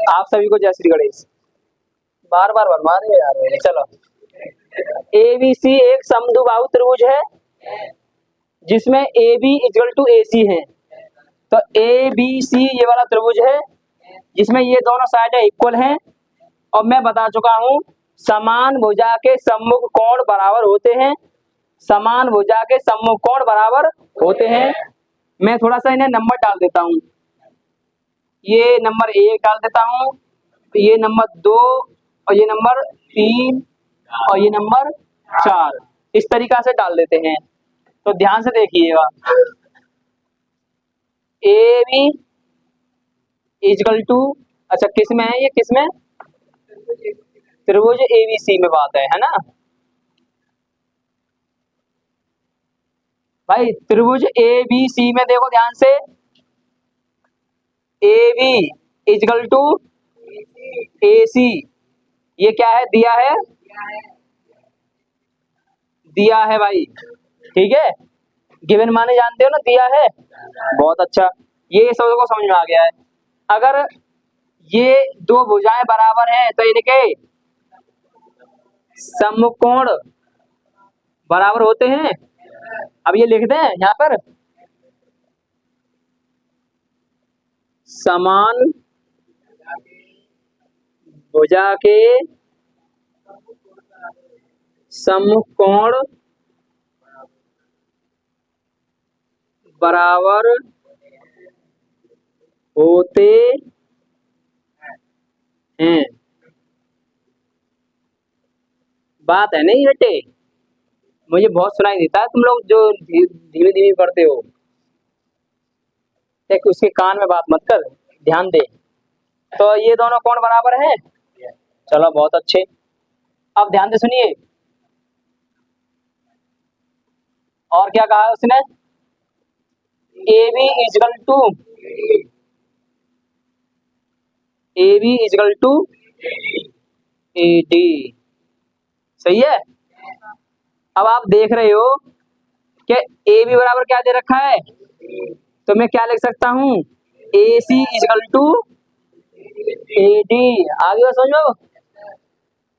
आप सभी को जय श्री गणेश। बार बार बनवा रहे हैं यार मेरे। चलो, ABC एक समद्विबाहु त्रिभुज है जिसमें AB इक्वल टू AC है। तो ABC ये वाला त्रिभुज है जिसमें ये दोनों साइडें इक्वल हैं और मैं बता चुका हूं समान भुजा के सम्मुख कोण बराबर होते हैं। समान भुजा के सम्मुख कोण बराबर होते हैं। मैं थोड़ा सा इन्हें नंबर डाल देता हूं। ये नंबर 1 डाल देता हूं, ये नंबर 2 और ये नंबर 3 और ये नंबर 4 इस तरीका से डाल देते हैं। तो ध्यान से देखिएगा, AB इक्वल टू, अच्छा किस में है ये, किस में, त्रिभुज ABC में बात है ना भाई। त्रिभुज ABC में देखो ध्यान से, AB इक्वल टू AC, ये क्या है, दिया है, दिया है भाई, ठीक है। गिवन माने जानते हो ना, दिया है, बहुत अच्छा। ये सबको समझ में आ गया है। अगर ये दो भुजाएं बराबर हैं तो इनके सम्मुख कोण बराबर होते हैं। अब ये लिख दें यहाँ पर, समान भुजा के सम्मुख कोण बराबर होते हैं। बात है नहीं बेटे, मुझे बहुत सुनाई देता है तुम लोग जो धीमे धीमे पढ़ते हो। एक उसके कान में बात मत कर, ध्यान दे। तो ये दोनों कोण बराबर हैं, चलो बहुत अच्छे। अब ध्यान से सुनिए, और क्या कहा उसने, AB equal to, AB equal to AD, सही है। अब आप देख रहे हो कि AB बराबर क्या दे रखा है, तो मैं क्या लिख सकता हूं, AC इक्वल टू AD। आगे बात समझ लो,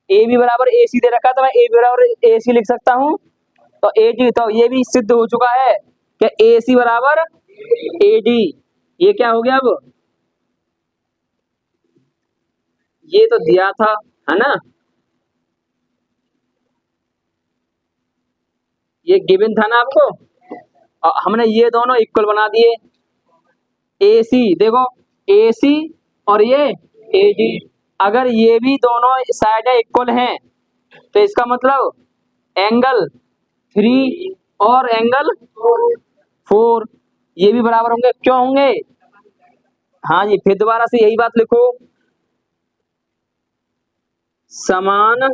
AB बराबर AC दे रखा है तो मैं AB बराबर AC लिख सकता हूं। तो AD, तो ये भी सिद्ध हो चुका है कि AC बराबर AD। ये क्या हो गया, अब ये तो दिया था है ना, ये गिवन था ना आपको, और हमने ये दोनों इक्वल बना दिए। AC देखो, AC और ये AD, अगर ये भी दोनों साइडें इक्वल हैं तो इसका मतलब एंगल 3 और एंगल 4 ये भी बराबर होंगे। क्यों होंगे, हाँ जी, फिर दोबारा से यही बात लिखो, समान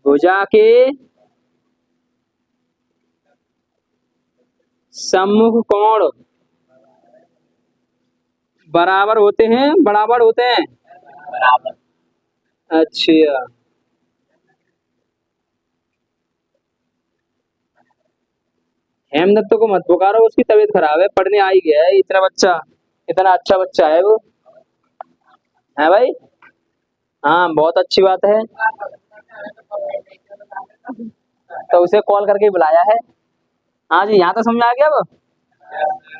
भुजा के सम्मुख कोण बराबर होते हैं, बराबर होते हैं, अच्छा। हेमदत्त को मत पुकारो, उसकी तबीयत खराब है, पढ़ने आ ही गया है इतना बच्चा, इतना अच्छा बच्चा है वो, है भाई। हाँ बहुत अच्छी बात है, तो उसे कॉल करके बुलाया है। हाँ जी, यहाँ तो समझ आ गया। अब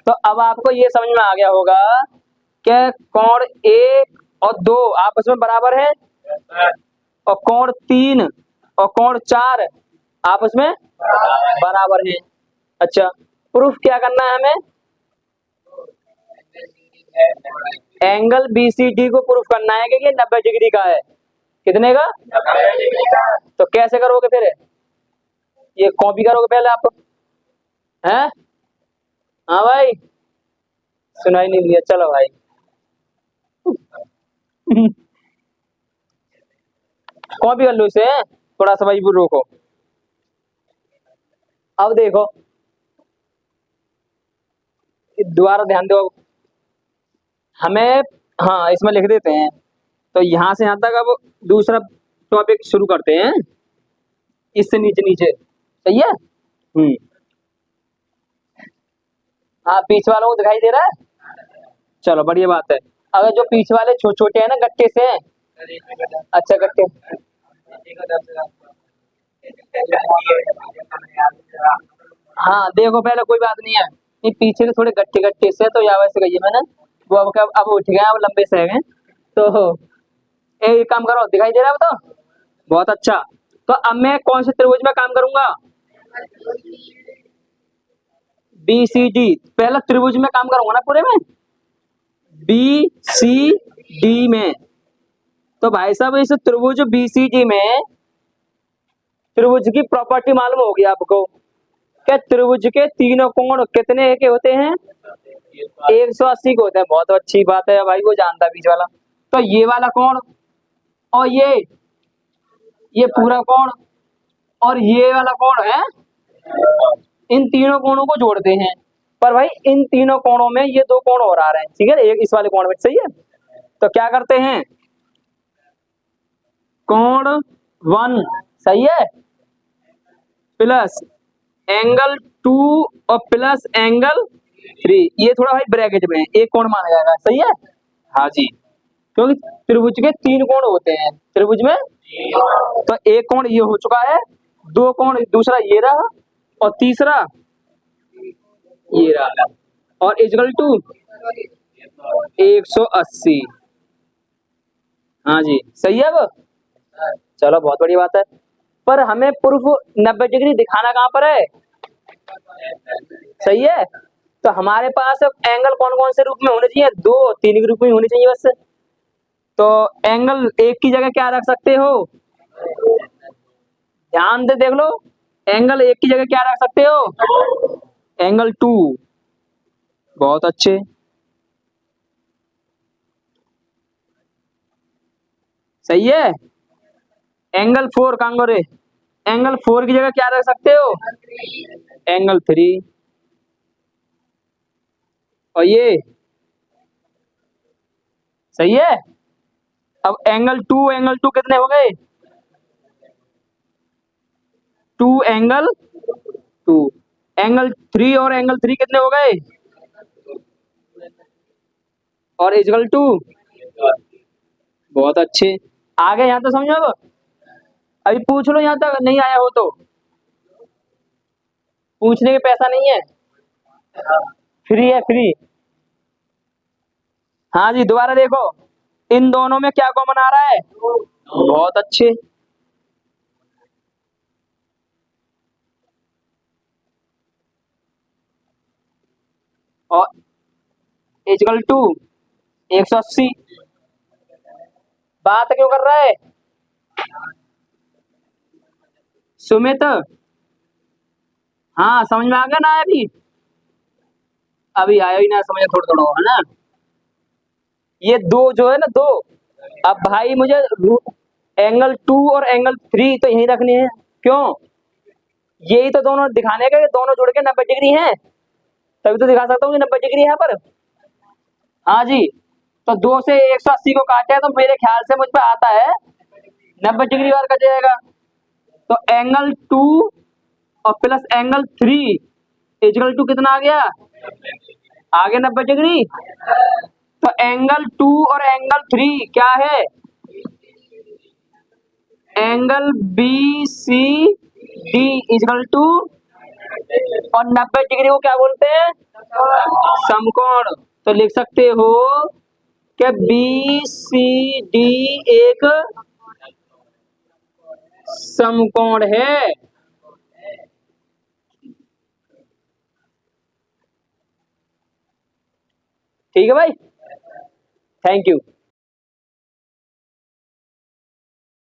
तो अब आपको ये समझ में आ गया होगा कि कोण 1 और 2 आपस में बराबर है, और कोण 3 और कोण 4 आपस में बराबर है। अच्छा, प्रूफ क्या करना है हमें, एंगल BCD को प्रूफ करना है कि ये 90 डिग्री का है। कितने का, 90 डिग्री का। तो कैसे करोगे फिर, ये कॉपी करोगे पहले आप, हैं, हाँ भाई, सुनाई नहीं दिया, चलो भाई। कॉपी कर लो इसे, थोड़ा सा भाई रोको। अब देखो, दोबारा ध्यान दो हमें, हाँ इसमें लिख देते हैं। तो यहां से यहां तक अब दूसरा टॉपिक शुरू करते हैं, इससे नीचे नीचे, सही है। हाँ, पीछे वालों को दिखाई दे रहा है, चलो बढ़िया बात है। अगर जो पीछे वाले छोटे हैं ना गट्टे से हैं। अच्छा गट्टे। हाँ देखो पहले कोई बात नहीं है, ये पीछे के थोड़े गट्टे गट्टे से तो या वैसे कहिए मैंने, वो अब उठ गए, अब लंबे से हैं तो एक काम करो, दिखाई दे रहा है अब तो। बहुत अच्छा। तो अब मैं कौन से त्रिभुज में काम करूंगा? बी सी डी, पहला त्रिभुज में काम करूंगा ना पूरे में, बी सी डी में। तो भाई साहब इस त्रिभुज बी सी डी में त्रिभुज की प्रॉपर्टी मालूम होगी आपको, क्या त्रिभुज के तीनों कोण कितने के होते हैं? 180 के होते हैं। बहुत अच्छी बात है भाई, वो जानता है बीच वाला। तो ये वाला कोण और ये पूरा कोण और ये वाला कोण है, इन तीनों कोणों को जोड़ते हैं। पर भाई इन तीनों कोणों में ये दो कोण और आ रहे हैं, ठीक है, एक इस वाले कोण में, सही है। तो क्या करते हैं, कोण 1 सही है प्लस एंगल 2 और प्लस एंगल 3, ये थोड़ा भाई ब्रैकेट में है, एक कोण माना जाएगा, सही है। हाँ जी, क्योंकि त्रिभुज के 3 कोण होते हैं त्रिभुज में। तो एक कोण ये हो चुका है, दो कोण दूसरा ये रहा और तीसरा ये रहा, और इजकल टू 180। हाँ जी सही है। अब चलो बहुत बड़ी बात है, पर हमें प्रूफ 90 डिग्री दिखाना कहाँ पर है? सही है। तो हमारे पास अब एंगल कौन कौन से रूप में होने चाहिए? 2 3 के रूप में होने चाहिए बस। तो एंगल एक की जगह क्या रख सकते हो? ध्यान से देख लो, एंगल एक की जगह क्या रख सकते हो? एंगल 2। बहुत अच्छे। सही है। एंगल 4 कांगोरे, एंगल 4 की जगह क्या रख सकते हो? एंगल 3। और ये सही है। अब एंगल 2 कितने हो गए? 2 एंगल 2। एंगल 3 और एंगल 3 कितने हो गए? और इजकल टू। बहुत अच्छे। आगे यहाँ तो समझो, अब अभी पूछ लो, यहाँ तक नहीं आया हो तो पूछने के पैसा नहीं है, फ्री है फ्री। हाँ जी दोबारा देखो, इन दोनों में क्या कॉमन आ रहा है? बहुत अच्छे। और इजकल टू 180। बात क्यों कर रहा है सुमित? हाँ समझ में आ गया ना? अभी आया ही ना समझ, थोड़ा थोड़ा है ना। ये दो जो है ना, दो, अब भाई मुझे एंगल 2 और एंगल 3 तो यही रखने हैं। क्यों? यही तो दोनों दिखाने का कि दोनों जुड़ के 90 डिग्री हैं, तभी तो दिखा सकता हूँ कि 90 डिग्री है पर। हाँ जी। तो 2 से 180 को काटे तो मेरे ख्याल से मुझ पे आता है 90 डिग्री बार कट जाएगा। तो एंगल 2 और प्लस एंगल 3 इजकल टू कितना आ गया? आगे 90 डिग्री। तो एंगल 2 और एंगल 3 क्या है? Angle B C D is equal to, और 90 डिग्री को क्या बोलते हैं? समकोण। तो लिख सकते हो कि बी सी डी एक समकोण है। ठीक है भाई, थैंक यू।